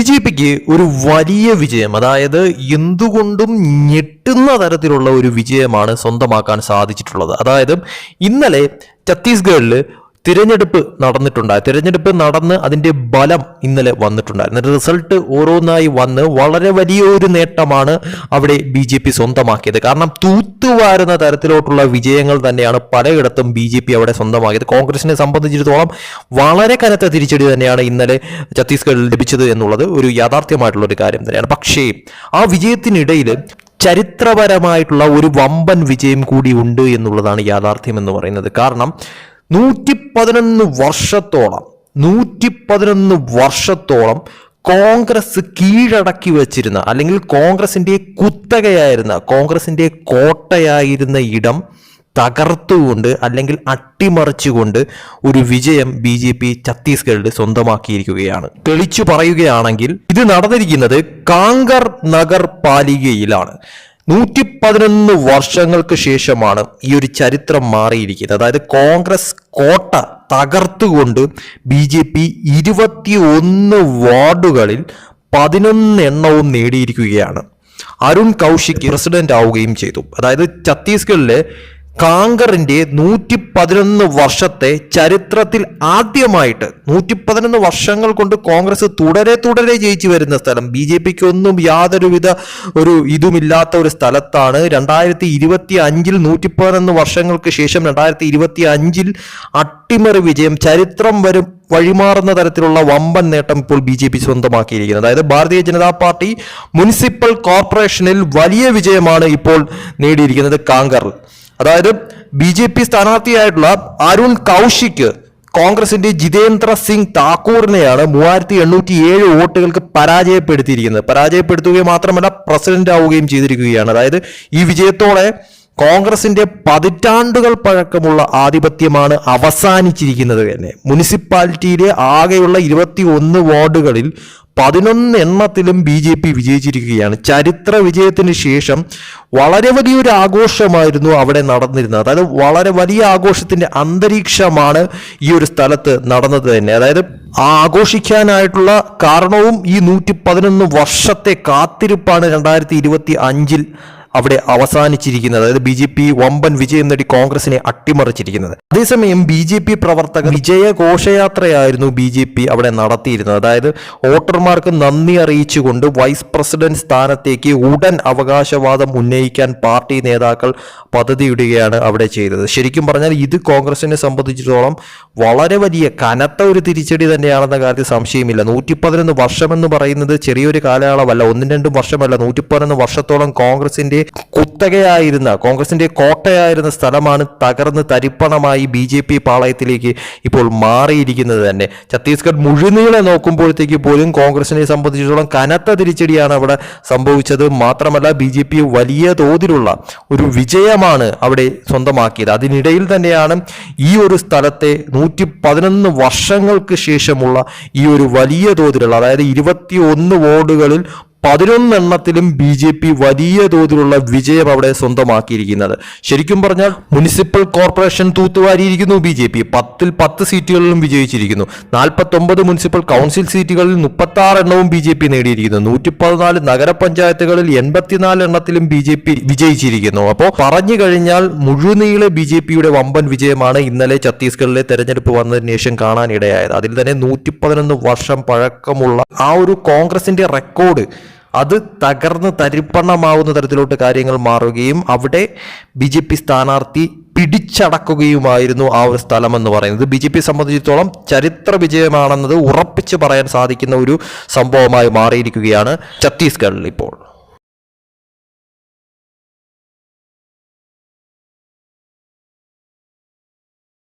BJPക്ക് ഒരു വലിയ വിജയം, അതായത് എന്തുകൊണ്ടും ഞെട്ടുന്ന തരത്തിലുള്ള ഒരു വിജയമാണ് സ്വന്തമാക്കാൻ സാധിച്ചിട്ടുള്ളത്. അതായത് ഇന്നലെ ഛത്തീസ്ഗഡിൽ തിരഞ്ഞെടുപ്പ് നടന്ന് അതിന്റെ ബലം ഇന്നലെ വന്നിട്ടുണ്ടായിരുന്നു. റിസൾട്ട് ഓരോന്നായി വന്ന് വളരെ വലിയൊരു നേട്ടമാണ് അവിടെ BJP സ്വന്തമാക്കിയത്. കാരണം തൂത്തുവാരുന്ന തരത്തിലോട്ടുള്ള വിജയങ്ങൾ തന്നെയാണ് പലയിടത്തും BJP അവിടെ സ്വന്തമാക്കിയത്. കോൺഗ്രസിനെ സംബന്ധിച്ചിടത്തോളം വളരെ കനത്ത തിരിച്ചടി തന്നെയാണ് ഇന്നലെ ഛത്തീസ്ഗഡിൽ ലഭിച്ചത് എന്നുള്ളത് ഒരു യാഥാർത്ഥ്യമായിട്ടുള്ള ഒരു കാര്യം തന്നെയാണ്. പക്ഷേ ആ വിജയത്തിനിടയിൽ ചരിത്രപരമായിട്ടുള്ള ഒരു വമ്പൻ വിജയം കൂടി ഉണ്ട് എന്നുള്ളതാണ് യാഥാർത്ഥ്യം എന്ന് പറയുന്നത്. കാരണം 111 വർഷത്തോളം കോൺഗ്രസ് കീഴടക്കി വച്ചിരുന്ന, അല്ലെങ്കിൽ കോൺഗ്രസിന്റെ കുത്തകയായിരുന്ന, കോൺഗ്രസിന്റെ കോട്ടയായിരുന്ന ഇടം തകർത്തുകൊണ്ട് അല്ലെങ്കിൽ അട്ടിമറിച്ചുകൊണ്ട് ഒരു വിജയം BJP ഛത്തീസ്ഗഡിൽ സ്വന്തമാക്കിയിരിക്കുകയാണ്. തെളിച്ചു പറയുകയാണെങ്കിൽ ഇത് നടന്നിരിക്കുന്നത് കാങ്കർ നഗർ പാലികയിലാണ്. 111 വർഷങ്ങൾക്ക് ശേഷമാണ് ഈ ഒരു ചരിത്രം മാറിയിരിക്കുന്നത്. അതായത് കോൺഗ്രസ് കോട്ട തകർത്തുകൊണ്ട് BJP 21 വാർഡുകളിൽ 11 എണ്ണവും നേടിയിരിക്കുകയാണ്. അരുൺ കൗശിക് പ്രസിഡന്റ് ആവുകയും ചെയ്തു. അതായത് ഛത്തീസ്ഗഡിലെ കാങ്കറിന്റെ 111 വർഷത്തെ ചരിത്രത്തിൽ ആദ്യമായിട്ട് 111 വർഷങ്ങൾ കൊണ്ട് കോൺഗ്രസ് തുടരെ ജയിച്ചു വരുന്ന സ്ഥലം, BJPക്ക് ഒന്നും യാതൊരുവിധ ഒരു ഇതുമില്ലാത്ത ഒരു സ്ഥലത്താണ് 2025 111 വർഷങ്ങൾക്ക് ശേഷം 2025 അട്ടിമറി വിജയം, ചരിത്രം വഴിമാറുന്ന തരത്തിലുള്ള വമ്പൻ നേട്ടം ഇപ്പോൾ BJP സ്വന്തമാക്കിയിരിക്കുന്നത്. അതായത് ഭാരതീയ ജനതാ പാർട്ടി മുനിസിപ്പൽ കോർപ്പറേഷനിൽ വലിയ വിജയമാണ് ഇപ്പോൾ നേടിയിരിക്കുന്നത് കാങ്കർ. അതായത് BJP സ്ഥാനാർത്ഥിയായിട്ടുള്ള അരുൺ കൗശിക് കോൺഗ്രസിന്റെ ജിതേന്ദ്ര സിംഗ് താക്കൂറിനെയാണ് 3807 വോട്ടുകൾക്ക് പരാജയപ്പെടുത്തുകയും മാത്രമല്ല പ്രസിഡന്റ് ആവുകയും ചെയ്തിരിക്കുകയാണ്. അതായത് ഈ വിജയത്തോടെ കോൺഗ്രസിന്റെ പതിറ്റാണ്ടുകൾ പഴക്കമുള്ള ആധിപത്യമാണ് അവസാനിച്ചിരിക്കുന്നത് തന്നെ. മുനിസിപ്പാലിറ്റിയിലെ ആകെയുള്ള 21 വാർഡുകളിൽ 11 എണ്ണത്തിലും BJP വിജയിച്ചിരിക്കുകയാണ്. ചരിത്ര വിജയത്തിന് ശേഷം വളരെ വലിയൊരു ആഘോഷമായിരുന്നു അവിടെ നടന്നിരുന്നത്. അതായത് വളരെ വലിയ ആഘോഷത്തിന്റെ അന്തരീക്ഷമാണ് ഈ ഒരു സ്ഥലത്ത് നടന്നത് തന്നെ. അതായത് ആ ആഘോഷിക്കാനായിട്ടുള്ള കാരണവും ഈ 111 വർഷത്തെ കാത്തിരിപ്പാണ് 2025 അവിടെ അവസാനിച്ചിരിക്കുന്നത്. അതായത് BJP വമ്പൻ വിജയം നേടി കോൺഗ്രസിനെ അട്ടിമറിച്ചിരിക്കുന്നത്. അതേസമയം BJP പ്രവർത്തകർ വിജയ ഘോഷയാത്രയായിരുന്നു BJP അവിടെ നടത്തിയിരുന്നത്. അതായത് വോട്ടർമാർക്ക് നന്ദി അറിയിച്ചുകൊണ്ട് വൈസ് പ്രസിഡന്റ് സ്ഥാനത്തേക്ക് ഉടൻ അവകാശവാദം ഉന്നയിക്കാൻ പാർട്ടി നേതാക്കൾ പദ്ധതിയിടുകയാണ് അവിടെ ചെയ്തത്. ശരിക്കും പറഞ്ഞാൽ ഇത് കോൺഗ്രസിനെ സംബന്ധിച്ചിടത്തോളം വളരെ വലിയ കനത്ത ഒരു തിരിച്ചടി തന്നെയാണെന്ന കാര്യത്തിൽ സംശയമില്ല. 111 വർഷമെന്ന് പറയുന്നത് ചെറിയൊരു കാലയളവല്ല, 1-2 വർഷമല്ല. 111 വർഷത്തോളം കോൺഗ്രസിന്റെ കുത്തകയായിരുന്ന, കോൺഗ്രസിന്റെ കോട്ടയായിരുന്ന സ്ഥലമാണ് തകർന്ന് തരിപ്പണമായി BJP പാളയത്തിലേക്ക് ഇപ്പോൾ മാറിയിരിക്കുന്നത് തന്നെ. ഛത്തീസ്ഗഡ് മുഴുനീളെ നോക്കുമ്പോഴത്തേക്ക് പോലും കോൺഗ്രസിനെ സംബന്ധിച്ചിടത്തോളം കനത്ത തിരിച്ചടിയാണ് അവിടെ സംഭവിച്ചത്. മാത്രമല്ല BJP വലിയ തോതിലുള്ള ഒരു വിജയമാണ് അവിടെ സ്വന്തമാക്കിയത്. അതിനിടയിൽ തന്നെയാണ് ഈ ഒരു സ്ഥലത്തെ 111 വർഷങ്ങൾക്ക് ശേഷമുള്ള ഈ ഒരു വലിയ തോതിലുള്ള, അതായത് 21 വാർഡുകളിൽ 11 എണ്ണത്തിലും BJP വലിയ തോതിലുള്ള വിജയം അവിടെ സ്വന്തമാക്കിയിരിക്കുന്നത്. ശരിക്കും പറഞ്ഞാൽ മുനിസിപ്പൽ കോർപ്പറേഷൻ തൂത്തുവാരിയിരിക്കുന്നു BJP. 10ൽ 10 സീറ്റുകളിലും വിജയിച്ചിരിക്കുന്നു. 49 മുനിസിപ്പൽ കൗൺസിൽ സീറ്റുകളിൽ 36 എണ്ണവും BJP നേടിയിരിക്കുന്നു. 114 നഗരപഞ്ചായത്തുകളിൽ 84 എണ്ണത്തിലും BJP വിജയിച്ചിരിക്കുന്നു. അപ്പോൾ പറഞ്ഞു കഴിഞ്ഞാൽ മുഴുനീളെ BJPയുടെ വമ്പൻ വിജയമാണ് ഇന്നലെ ഛത്തീസ്ഗഡിലെ തെരഞ്ഞെടുപ്പ് വന്നതിന് ശേഷം കാണാനിടയായത്. അതിൽ തന്നെ 111 വർഷം പഴക്കമുള്ള ആ ഒരു കോൺഗ്രസിന്റെ റെക്കോർഡ് അത് തകർന്ന് തരിപ്പണമാവുന്ന തരത്തിലോട്ട് കാര്യങ്ങൾ മാറുകയും അവിടെ BJP സ്ഥാനാർത്ഥി പിടിച്ചടക്കുകയുമായിരുന്നു ആ ഒരു സ്ഥലം എന്ന് പറയുന്നത്. BJP സംബന്ധിച്ചിടത്തോളം ചരിത്ര വിജയമാണെന്നത് ഉറപ്പിച്ച് പറയാൻ സാധിക്കുന്ന ഒരു സംഭവമായി മാറിയിരിക്കുകയാണ് ഛത്തീസ്ഗഡിൽ ഇപ്പോൾ.